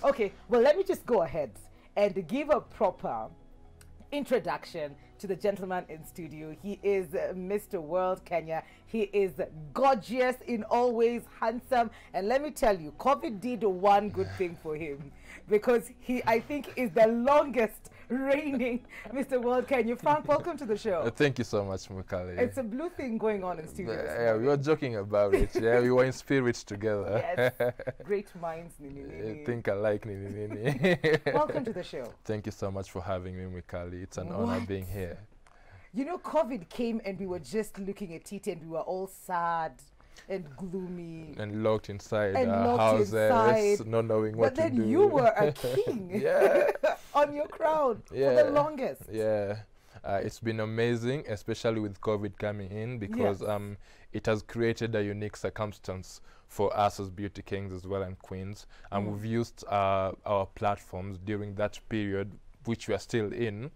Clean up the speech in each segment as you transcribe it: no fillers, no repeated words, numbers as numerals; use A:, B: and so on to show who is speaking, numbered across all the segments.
A: Okay, well, let me just go ahead and give a proper introduction to the gentleman in studio. He is Mr. World Kenya. He is gorgeous in all ways, handsome, and let me tell you, COVID did one good thing for him, because he, I think, is the longest reigning Mr. World Kenya. Frank, welcome to the show.
B: Thank you so much, Mukali.
A: It's a blue thing going on in studio.
B: Yeah, we were joking about it. Yeah, we were in spirit together.
A: Yes, great minds. Nini.
B: Think alike, Nini.
A: Welcome to the show.
B: Thank you so much for having me, Mukali. It's an honor being here.
A: You know, COVID came and we were just looking at it and we were all sad and gloomy.
B: And locked inside
A: and
B: our houses, not knowing what to do.
A: But then you were a king on your crown for the longest.
B: Yeah. It's been amazing, especially with COVID coming in, because it has created a unique circumstance for us as beauty kings as well and queens. And we've used our platforms during that period, which we are still in,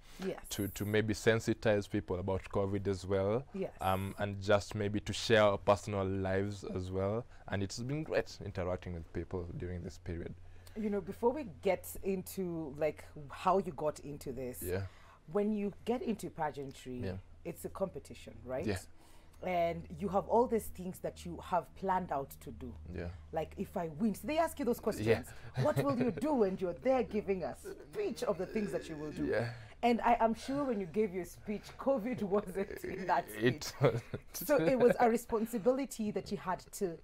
B: to maybe sensitize people about COVID as well, and just maybe to share our personal lives as well. And it's been great interacting with people during this period.
A: You know, before we get into like how you got into this, when you get into pageantry, it's a competition, right?
B: Yeah.
A: And you have all these things that you have planned out to do.
B: Yeah.
A: Like, if I win, so they ask you those questions. What will you do? And you're there giving a speech of the things that you will do.
B: Yeah.
A: And I am sure when you gave your speech, COVID wasn't in that speech. So it was a responsibility that you had to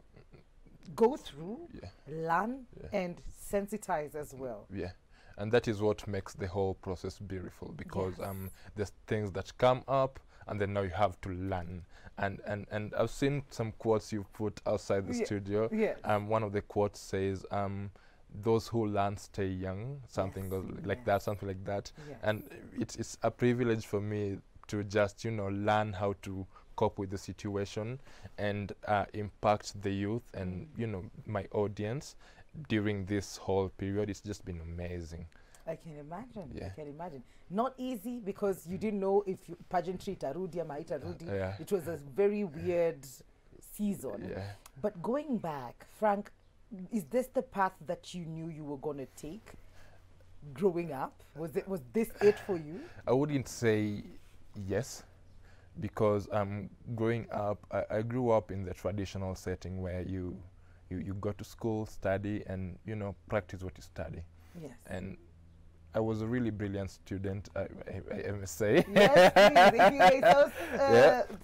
A: go through, learn, and sensitize as well.
B: Yeah. And that is what makes the whole process beautiful, because there's things that come up, and then now you have to learn. And I've seen some quotes you put outside the studio. One of the quotes says, those who learn stay young, something like that, something like that. And it's a privilege for me to just, you know, learn how to cope with the situation and impact the youth and, you know, my audience during this whole period. It's just been amazing.
A: I can imagine. I can imagine. Not easy, because you didn't know if pageantry itarudi ama itarudi. It was a very weird season. But going back, Frank, is this the path that you knew you were going to take growing up? Was this it for you?
B: I wouldn't say yes, because growing up, I grew up in the traditional setting where you go to school, study, and, you know, practice what you study. And I was a really brilliant student, I must say.
A: Yes,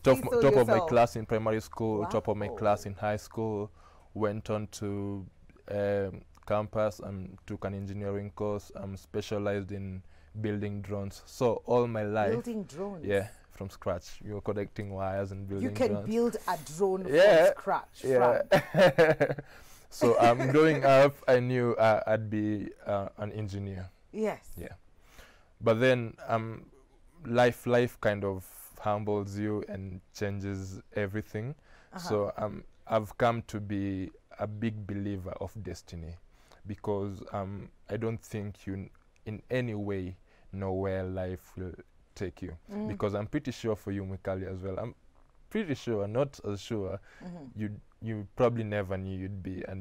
A: please.
B: Top of my class in primary school, top of my class in high school. Went on to campus and took an engineering course. I'm specialized in building drones. So all my life.
A: Building drones?
B: Yeah, from scratch. You're connecting wires and building drones.
A: You can build a drone from scratch.
B: So growing up, I knew I'd be an engineer. But then life kind of humbles you and changes everything. So I've come to be a big believer of destiny, because I don't think you in any way know where life will take you. Because I'm pretty sure for you, Mukali, as well, I'm pretty sure, not as sure, you probably never knew you'd be a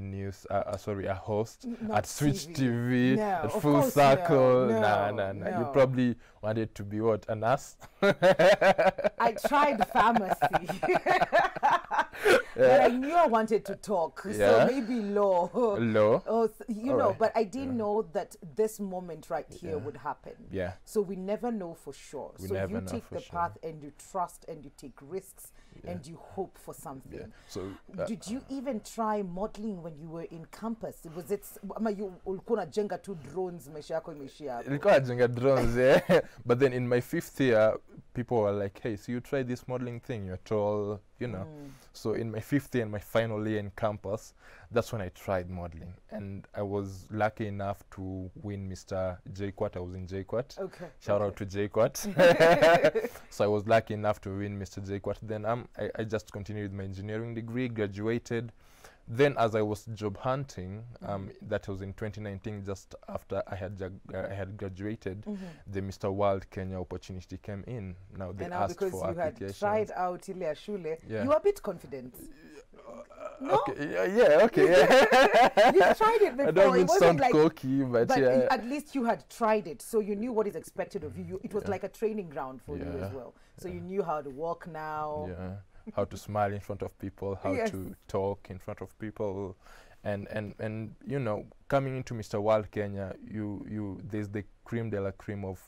B: host at Switch TV, at Full Circle. No. You probably wanted to be what, a nurse?
A: I tried pharmacy. But I knew I wanted to talk, so maybe law. You know, but I didn't know that this moment right here would happen. So we never know for sure. So you take the path and you trust and you take risks and you hope for something.
B: So
A: did you even try modeling when you were in campus? Was it you ulikuwa jenga tu drones maisha yako imeishia hapo?
B: Nilikuwa jenga drones, but then in my 5th year, people were like, hey, so you try this modeling thing, you're tall, you know. So in my 5th year and my final year in campus, that's when I tried modeling. And I was lucky enough to win Mr. JQuat. I was in JQuat. Shout out to JQuat. So I was lucky enough to win Mr. JQuat. Then I just continued with my engineering degree, graduated. Then as I was job hunting, that was in 2019, just after I had graduated, the Mr. World Kenya opportunity came in. Now they asked for applications.
A: Because you had tried out ile shule, you were a bit confident. No?
B: Okay, yeah, okay. Yeah.
A: You tried it before.
B: I don't mean
A: it wasn't
B: sound
A: like,
B: cocky, but yeah.
A: at least you had tried it, so you knew what is expected of you. It was like a training ground for you as well. So you knew how to walk now.
B: Yeah, how to smile in front of people, how to talk in front of people, and you know, coming into Mr. World Kenya, there's the creme de la creme of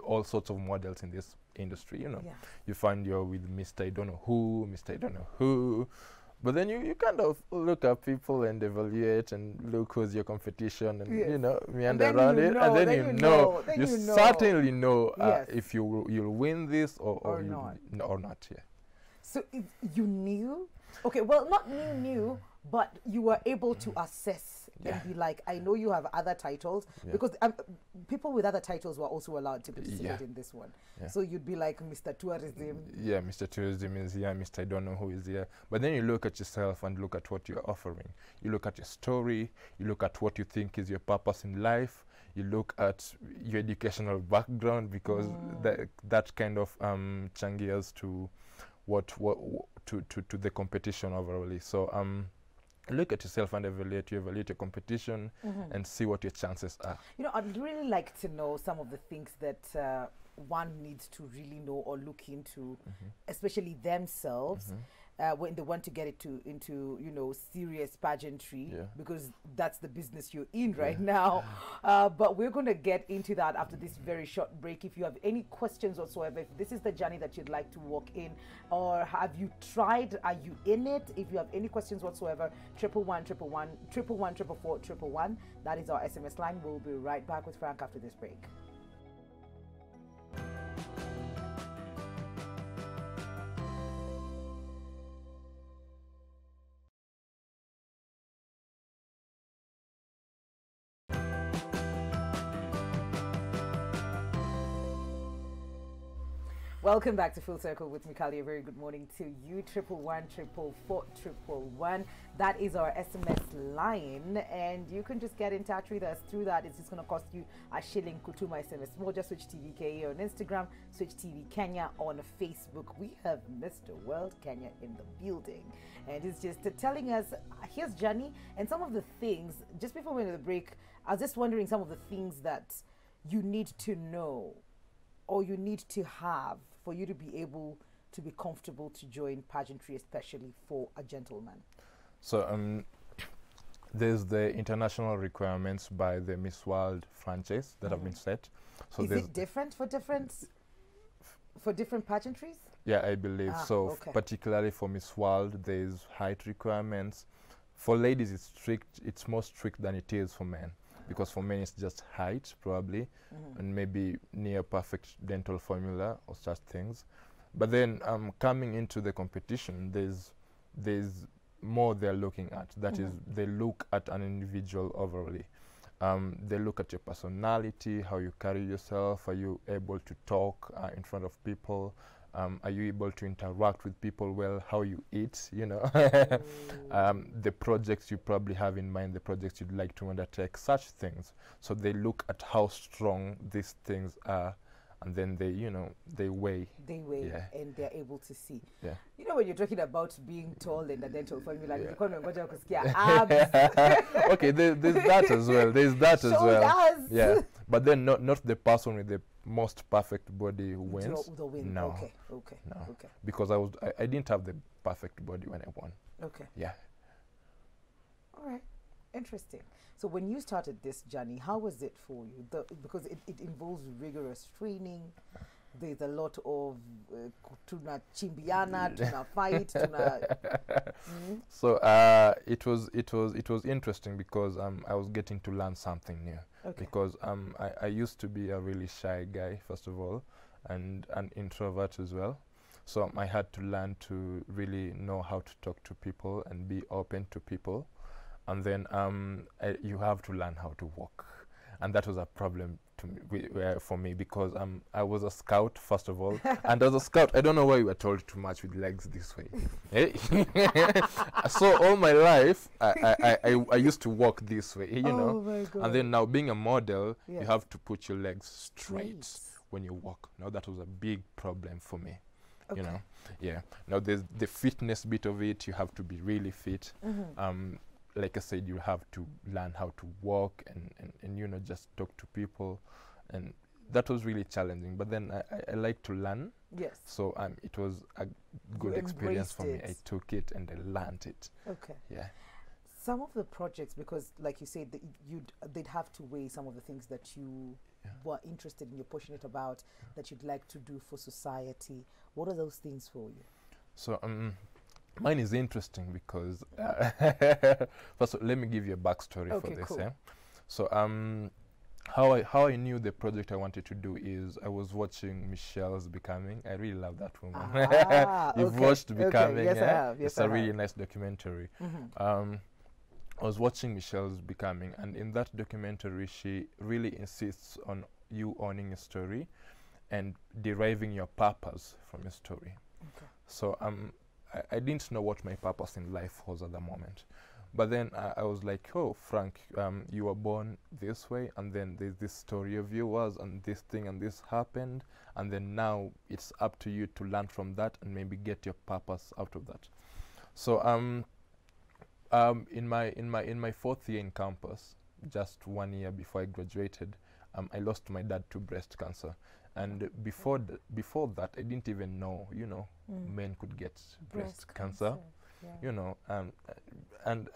B: all sorts of models in this industry. You know, you find you're with Mr. I don't know who, Mr. I don't know who. But then you kind of look at people and evaluate and look who's your competition and, you know, meander around it. And then you know. You certainly know if you'll win this or not. Yeah.
A: So you knew? Okay, well, not knew, but you were able to assess and be like, I know you have other titles, because people with other titles were also allowed to participate in this one. So you'd be like Mr. Tourism. Yeah,
B: Mr. Tourism is here, Mr. I don't know who is here. But then you look at yourself and look at what you're offering. You look at your story, you look at what you think is your purpose in life, you look at your educational background, because that kind of changes to to the competition overall. So look at yourself and evaluate your competition and see what your chances are. You know,
A: I'd really like to know some of the things that one needs to really know or look into, especially themselves, when they want to get into you know, serious pageantry, because that's the business you're in right now. But we're going to get into that after this very short break. If you have any questions whatsoever, if this is the journey that you'd like to walk in, or have you tried, are you in it? If you have any questions whatsoever, 111 that is our SMS line. We'll be right back with Frank after this break. Welcome back to Full Circle with Mikali. A very good morning to you. 111 That is our SMS line, and you can just get in touch with us through that. It's just going to cost you a shilling. Kutuma SMS more. Just Switch TV KE on Instagram, Switch TV Kenya on Facebook. We have Mr. World Kenya in the building, and he's just telling us his journey and some of the things. Just before we went to the break, I was just wondering some of the things that you need to know or you need to have for you to be able to be comfortable to join pageantry, especially for a gentleman. So
B: there's the international requirements by the Miss World franchise that have been set. So
A: is it different for different pageantries?
B: Yeah, I believe so. Particularly for Miss World, there's height requirements. For ladies, it's strict. It's more strict than it is for men, because for men it's just height probably, and maybe near perfect dental formula or such things. But then coming into the competition, there's more they're looking at. That is, they look at an individual overall. They look at your personality, how you carry yourself. Are you able to talk in front of people? Are you able to interact with people well? How you eat, you know? The projects you probably have in mind, the projects you'd like to undertake, such things. So they look at how strong these things are, and then they, you know, they weigh. They weigh, and they're able to see. Yeah. You know, when you're talking about being tall and a dental formula, okay, there's that as well. There's that as well. Yeah. But then not the person with the most perfect body who wins. No. Okay. Because I didn't have the perfect body when I won. Okay. Yeah. All right. Interesting. So when you started this journey, how was it for you? Because it involves rigorous training. There's a lot of tuna chimbiana, tuna fight, tuna. So it was interesting because I was getting to learn something new. Because I used to be a really shy guy, first of all, and an introvert as well. So I had to learn to really know how to talk to people and be open to people. And then you have to learn how to walk. And that was a problem to me, for me, because I was a scout, first of all. And as a scout, I don't know why you were told to march with legs this way. So all my life, I used to walk this way, you know. My God. And then now being a model, you have to put your legs straight when you walk. Now that was a big problem for me. you know. Yeah. Now there's the fitness bit of it. You have to be really fit. Like I said, you have to learn how to walk and you know, just talk to people, and that was really challenging. But then I like to learn.
A: Yes.
B: So it was a good experience for me. I took it and I learned it.
A: Okay.
B: Yeah.
A: Some of the projects, because like you said, they'd have to weigh some of the things that you were interested in, you're passionate about, that you'd like to do for society. What are those things for you? So
B: mine is interesting because first, let me give you a backstory for this. Cool. Yeah? So how I knew the project I wanted to do is I was watching Michelle's Becoming. I really love that woman. You've watched Becoming?
A: Yes, I have. Yes,
B: it's a really nice documentary. I was watching Michelle's Becoming, and in that documentary, she really insists on you owning a story and deriving your purpose from your story. Okay. So I didn't know what my purpose in life was at the moment. But then I was like, oh, Frank, you were born this way, and then there's this story of yours, and this thing and this happened, and then now it's up to you to learn from that and maybe get your purpose out of that. So in my fourth year in campus, just 1 year before I graduated, I lost my dad to breast cancer. And before that, I didn't even know, you know, men could get breast cancer. Yeah. You know, and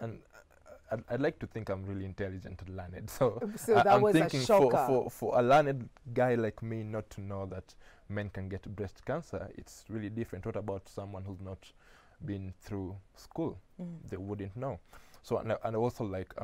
B: I'd like to think I'm really intelligent and learned. So that I'm was thinking a shocker. For a learned guy like me not to know that men can get breast cancer, it's really different. What about someone who's not been through school? They wouldn't know. So and also like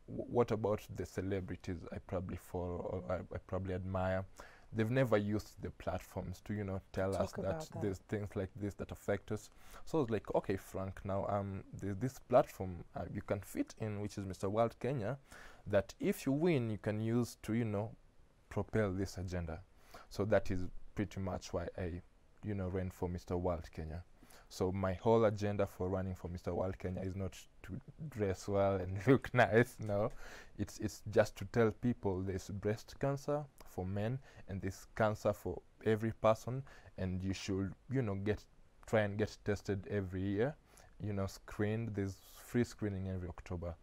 B: what about the celebrities I probably follow or I probably admire? They've never used the platforms to, you know, tell us that there's things like this that affect us. So I was like, okay, Frank, now there's this platform you can fit in, which is Mr. World Kenya, that if you win, you can use to, you know, propel this agenda. So that is pretty much why I, you know, ran for Mr. World Kenya. So my whole agenda for running for Mr. World Kenya is not to dress well and look nice, no. It's just to tell people there's breast cancer for men and there's cancer for every person, and you should, you know, try and get tested every year, you know, screened. There's free screening every October.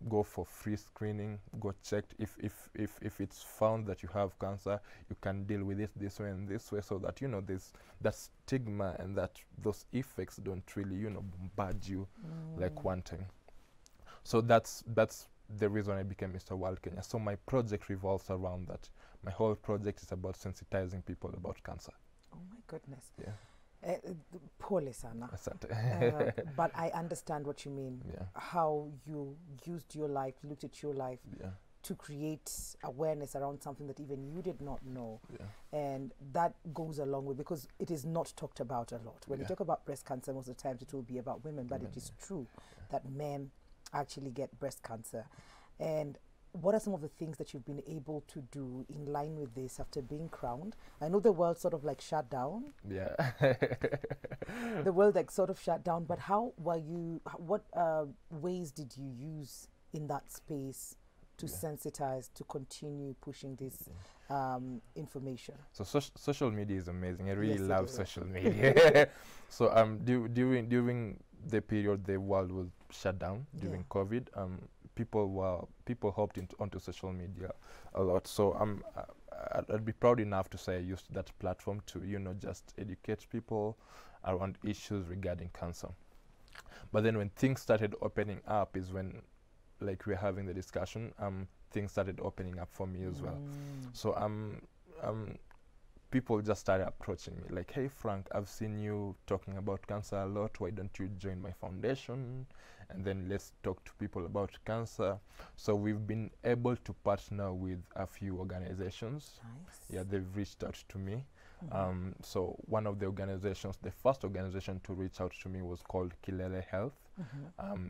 B: Go for free screening, go checked. If it's found that you have cancer, you can deal with it this way and this way, so that, you know, there's that stigma and that those effects don't really, you know, bombard you like one time. So that's the reason I became Mr. World Kenya. So my project revolves around that. My whole project is about sensitizing people about cancer.
A: Oh my goodness.
B: Yeah.
A: Pole sana. But I understand what you mean. Yeah. How you used your life, looked at your life to create awareness around something that even you did not know. Yeah. And that goes a long way because it is not talked about a lot. When you talk about breast cancer, most of the times it will be about women, but it is true that men actually get breast cancer. And what are some of the things that you've been able to do in line with this after being crowned? I know the world sort of like shut down. Yeah. The world like sort of shut down, but how were you, what ways did you use in that space to sensitize, to continue pushing this information? So
B: social media is amazing. I really love social media. So during the period the world was shut down during COVID, people hopped onto social media a lot. So I'd be proud enough to say I used that platform to, you know, just educate people around issues regarding cancer. But then when things started opening up is when, like we're having the discussion, things started opening up for me as well. So people just started approaching me like, hey Frank, I've seen you talking about cancer a lot, why don't you join my foundation and then let's talk to people about cancer. So we've been able to partner with a few organizations. Nice. Yeah, they've reached out to me. So one of the organizations, the first organization to reach out to me was called Kilele Health.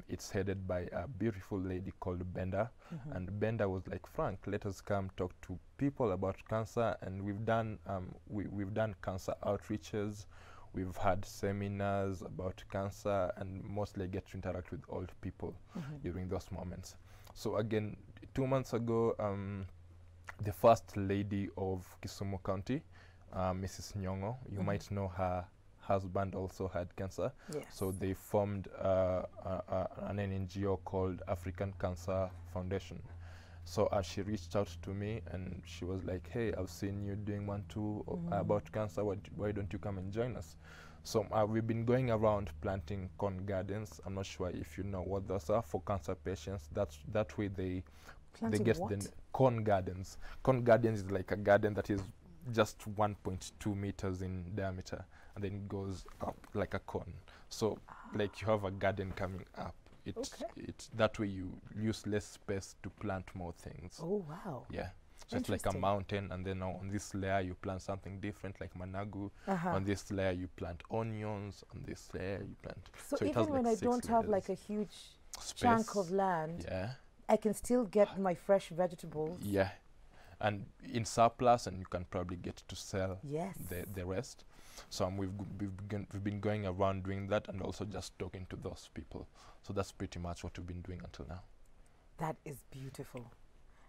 B: It's headed by a beautiful lady called Benda. And Benda was like, Frank, let us come talk to people about cancer. And we've done cancer outreaches. We've had seminars about cancer and mostly get to interact with old people during those moments. So again, 2 months ago, the first lady of Kisumu County, Mrs. Nyongo, you might know her husband also had cancer.
A: Yes.
B: So they formed an NGO called African Cancer Foundation. So she reached out to me and she was like, hey, I've seen you doing 1-2 about cancer. Why don't you come and join us? So we've been going around planting corn gardens. I'm not sure if you know what those are for cancer patients. That way they get the corn gardens. Corn gardens is like a garden that is just 1.2 meters in diameter, and then it goes up like a cone. So like you have a garden coming up. That way you use less space to plant more things.
A: Oh wow.
B: Yeah. So it's like a mountain, and then on this layer you plant something different like managu. On this layer you plant onions. On this layer you plant.
A: So even when I don't have like a huge chunk of land, I can still get my fresh vegetables.
B: Yeah. And in surplus, and you can probably get to sell the rest. So we've been going around doing that, and also just talking to those people. So that's pretty much what we've been doing until now.
A: That is beautiful,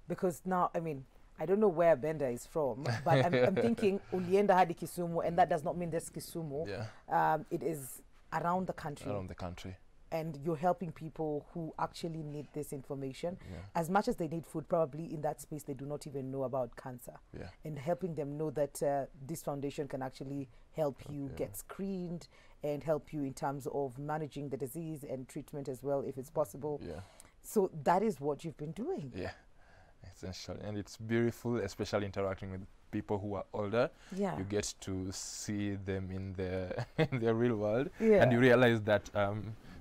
A: because now, I mean, I don't know where Benda is from, but I'm thinking Ulienda hadi Kisumu, and that does not mean there's Kisumu.
B: Yeah.
A: It is around the country.
B: Around the country.
A: And you're helping people who actually need this information. As much as they need food, probably in that space they do not even know about cancer. And helping them know that this foundation can actually help you get screened and help you in terms of managing the disease and treatment as well, if it's possible. So that is what you've been doing.
B: Yeah, essentially. And it's beautiful, especially interacting with people who are older. You get to see them in the real world. And you realize that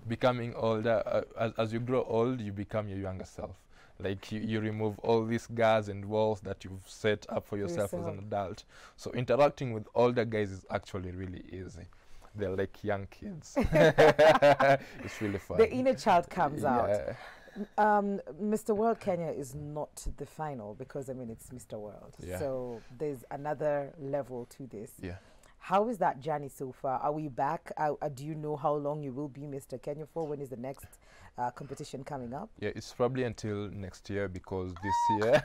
B: becoming older, as you grow old, you become your younger self. Like you remove all these guards and walls that you've set up for yourself as an adult. So interacting with older guys is actually really easy. They're like young kids. It's really fun.
A: The inner child comes out. Mr. World Kenya is not the final, because I mean it's Mr. World. So there's another level to this. How is that journey so far? Are we back? Do you know how long you will be Mr. Kenya for? When is the next competition coming up?
B: Yeah, it's probably until next year, because this year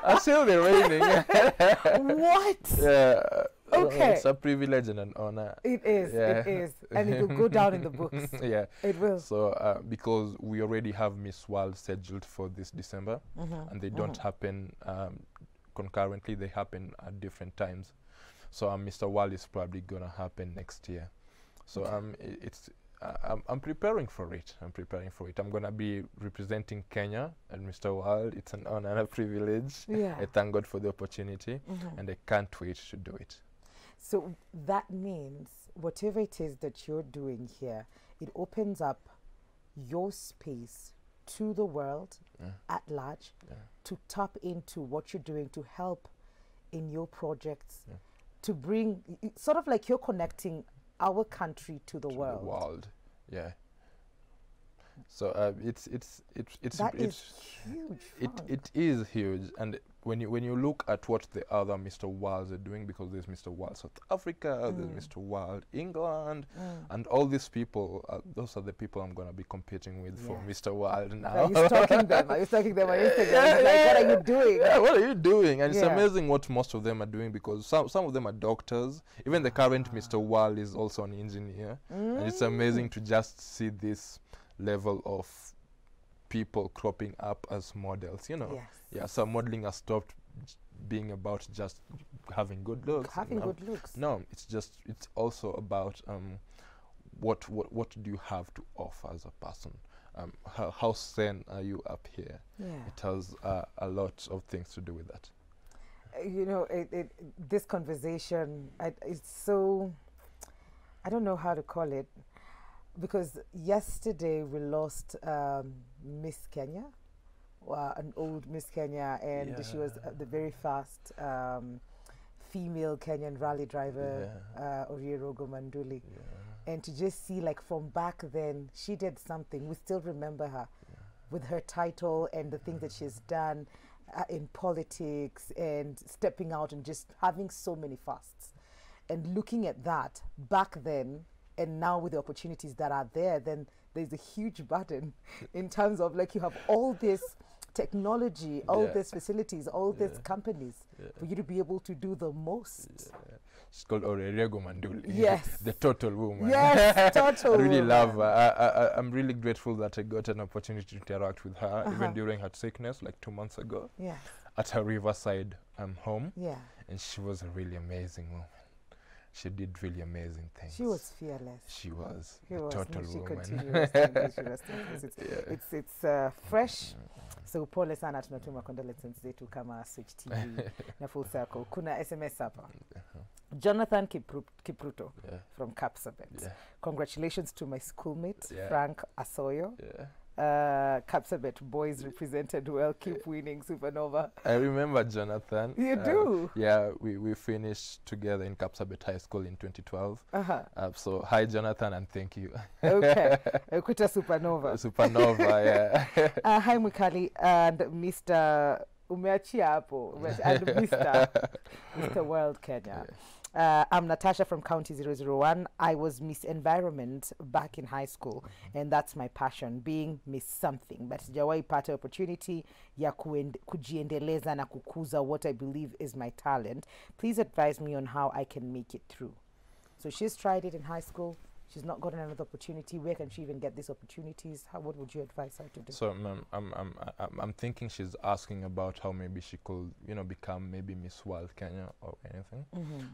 B: until the raining.
A: What?
B: Yeah.
A: Okay.
B: It's a privilege and an honor.
A: It is. It is, and it will go down in the books.
B: Yeah,
A: it will.
B: So because we already have Miss World scheduled for this December, and they don't happen concurrently, they happen at different times. So Mr. World is probably gonna happen next year. So I'm preparing for it. I'm gonna be representing Kenya at Mr. World. It's an honor and a privilege. I thank God for the opportunity, and I can't wait to do it.
A: So that means whatever it is that you're doing here, it opens up your space to the world at large, to tap into what you're doing, to help in your projects, to bring, sort of like you're connecting our country to the world.
B: The world, yeah. So it's
A: huge.
B: It is huge, and when you look at what the other Mr. Worlds are doing, because there's Mr. World South Africa, there's Mr. World England, and all these people, those are the people I'm gonna be competing with for Mr. World now.
A: Are you stalking them? Are you stalking them on Instagram? Like, what are you doing?
B: Yeah, what are you doing? And it's amazing what most of them are doing, because some of them are doctors. Even the current Mr. World is also an engineer, and it's amazing to just see this level of people cropping up as models, you know. So modeling has stopped being about just having good looks.
A: Good looks.
B: No, it's also about what do you have to offer as a person? How sane are you up here? It has a lot of things to do with that.
A: You know, this conversation, it's so, I don't know how to call it, because yesterday we lost Miss Kenya, an old Miss Kenya, and she was the very fast female Kenyan rally driver, Orierogo Manduli. And to just see, like, from back then, she did something. We still remember her with her title and the things that she's done in politics, and stepping out and just having so many fasts. And looking at that back then, and now with the opportunities that are there, then there's a huge burden in terms of, like, you have all this technology, all these facilities, all these companies for you to be able to do the most.
B: She's called Orerego Manduli.
A: Yes.
B: The total woman.
A: Yes, total
B: I really
A: woman.
B: love her. I'm really grateful that I got an opportunity to interact with her, even during her sickness, like 2 months ago.
A: Yeah.
B: At her Riverside home.
A: Yeah.
B: And she was a really amazing woman. She did really amazing things.
A: She was fearless.
B: She was
A: a
B: total woman.
A: It's fresh. So pole sana tunatuma condolences zetu kama Switch TV na Full Circle. Kuna SMS hapa. Jonathan Kipruto from Kapsabet. Yeah. Congratulations to my schoolmate Frank Asoyo. Kapsabet boys represented well. Keep winning, Supernova.
B: I remember Jonathan.
A: You do?
B: Yeah, we finished together in Kapsabet High School in 2012. So hi Jonathan and thank you.
A: Okay. Kuta Supernova.
B: Supernova, yeah.
A: Hi Mukali and Mr. Umeachia hapo and Mr. World Kenya. I'm Natasha from County 001. I was Miss Environment back in high school, and that's my passion, being Miss something. But sijawahi pata opportunity ya kujiendeleza na kukuza what I believe is my talent. Please advise me on how I can make it through. So she's tried it in high school. She's not gotten another opportunity. Where can she even get these opportunities? What would you advise her to do?
B: So I'm thinking she's asking about how maybe she could, become maybe Miss World Kenya or anything.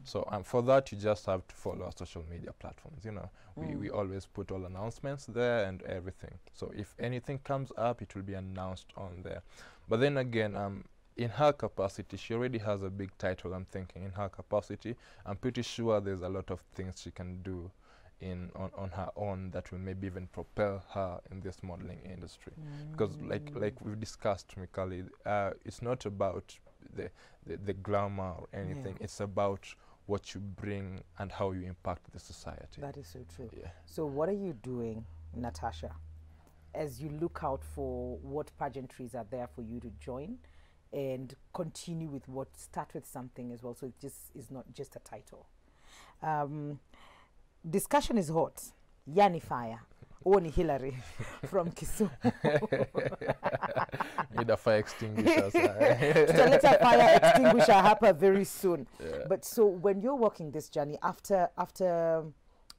B: So for that, you just have to follow our social media platforms. We always put all announcements there and everything. So if anything comes up, it will be announced on there. But then again, in her capacity, she already has a big title. I'm thinking in her capacity, I'm pretty sure there's a lot of things she can do on her own that will maybe even propel her in this modeling industry. Because like we've discussed, Mikali, it's not about the glamour or anything. It's about what you bring and how you impact the society.
A: That is so true. Yeah. So what are you doing, Natasha, as you look out for what pageantries are there for you to join and continue with start with something as well, so it just is not just a title? Discussion is hot. Yani fire. Oni Hillary from Kisumu.
B: Need a fire extinguisher.
A: Tutaleta fire extinguisher hapa very soon. Yeah. But so when you're walking this journey, after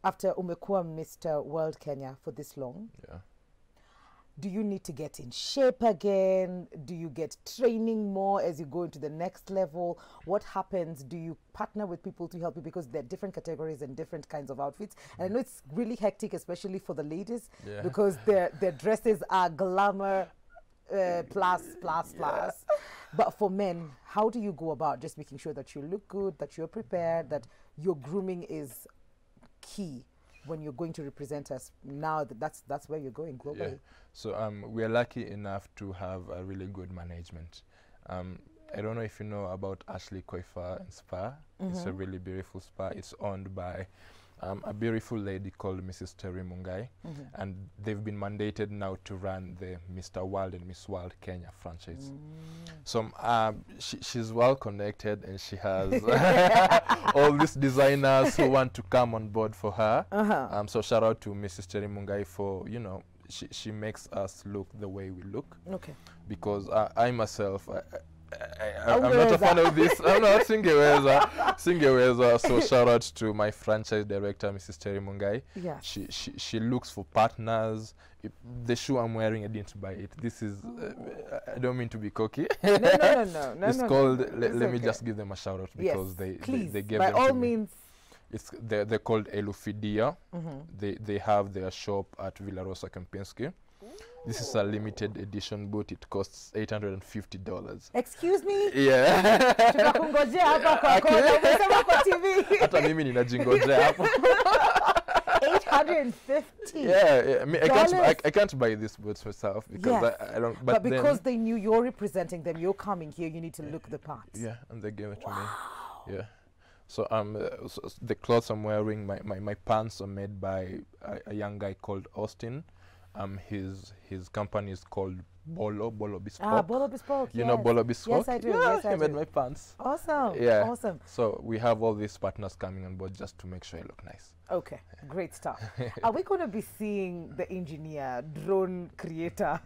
A: umekuwa Mr. World Kenya for this long, do you need to get in shape again? Do you get training more as you go into the next level? What happens? Do you partner with people to help you? Because there are different categories and different kinds of outfits. And I know it's really hectic, especially for the ladies, because their dresses are glamour plus. But for men, how do you go about just making sure that you look good, that you're prepared, that your grooming is key when you're going to represent us now? That's where you're going globally. Yeah.
B: So we are lucky enough to have a really good management. I don't know if you know about Ashley Coifer and Spa. It's a really beautiful spa. It's owned by a beautiful lady called Mrs. Terry Mungai, and they've been mandated now to run the Mr. World and Miss World Kenya franchise. So she's well connected, and she has all these designers who want to come on board for her. So shout out to Mrs. Terry Mungai for, she makes us look the way we look. Okay. Because I myself, I'm not a fan of this. I'm not Singeweza. So shout out to my franchise director, Mrs. Terry Mungai. Yeah. She looks for partners. The shoe I'm wearing, I didn't buy it. This is, I don't mean to be cocky. No. It's called, let me just give them a shout out because they gave
A: by
B: them
A: all
B: to
A: means.
B: Me. They're called Elufidia. They have their shop at Villa Rosa Kempinski. This is a limited edition boot. It costs $850.
A: Excuse me?
B: Yeah.
A: Tunakungojea hapa kwa kona. Umesema kwa TV.
B: Hata mimi ninajingojea hapa.
A: $850.
B: Yeah. I mean, I can't buy these boots myself because I don't.
A: But because they knew you're representing them, you're coming here, you need to look the part.
B: Yeah, and they gave it to me. Yeah. So so the clothes I'm wearing, my pants are made by a young guy called Austin. His company is called Bolo Bespoke.
A: Bolo Bespoke.
B: You know Bolo Bespoke?
A: Yes, I do.
B: Yeah,
A: yes, I
B: he made my pants.
A: Awesome.
B: Yeah.
A: Awesome.
B: So we have all these partners coming on board just to make sure I look nice.
A: Okay, great stuff. Are we going to be seeing the engineer, drone creator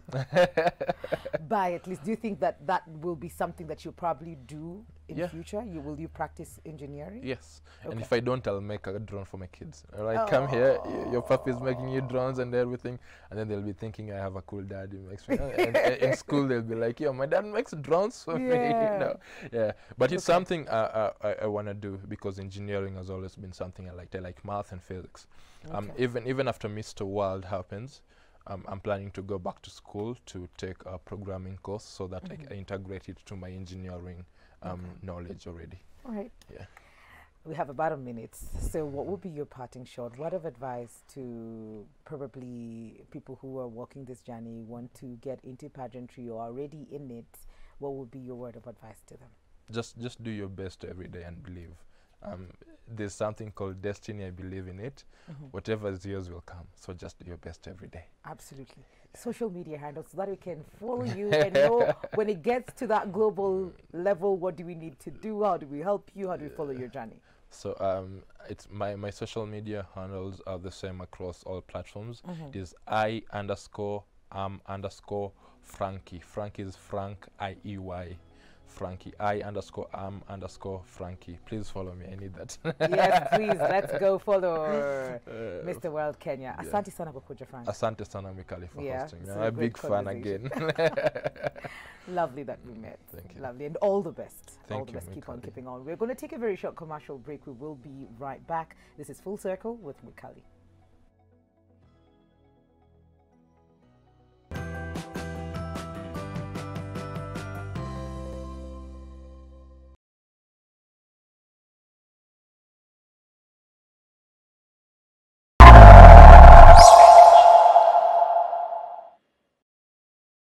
A: by at least? Do you think that that will be something that you'll probably do in future? Will you practice engineering?
B: Yes. Okay. And if I don't, I'll make a drone for my kids. Like, come here, your puppy is making you drones and everything, and then they'll be thinking I have a cool dad who makes me. And in school they'll be like, yo, my dad makes drones for me. You know? Yeah. But it's something I want to do, because engineering has always been something I liked. I like math and physics. Even after Mr. World happens, I'm planning to go back to school to take a programming course so that I integrate it to my engineering knowledge already.
A: All right.
B: Yeah.
A: We have about a minute. So what would be your parting shot? What of advice to probably people who are walking this journey, want to get into pageantry or already in it? What would be your word of advice to them? Just
B: do your best every day and believe. There's something called destiny. I believe in it. Whatever is yours will come. So just do your best every day.
A: Absolutely. Social media handles so that we can follow you and know when it gets to that global level, what do we need to do? How do we help you? How do we follow your journey?
B: So it's my social media handles are the same across all platforms. It is I_am_Frankie. Frankie is Frank IEY. Frankie, I_am_Frankie. Please follow me. I need that.
A: Yes, please. Let's go follow Mr. World Kenya. Asante sana kwa kuja, Frank.
B: Asante sana, Mikali, for hosting. I'm a big fan again.
A: Lovely that we met.
B: Thank you.
A: Lovely. And all the best.
B: Thank
A: all the best.
B: you,
A: Keep
B: Mikali.
A: on keeping on. We're going to take a very short commercial break. We will be right back. This is Full Circle with Mikali.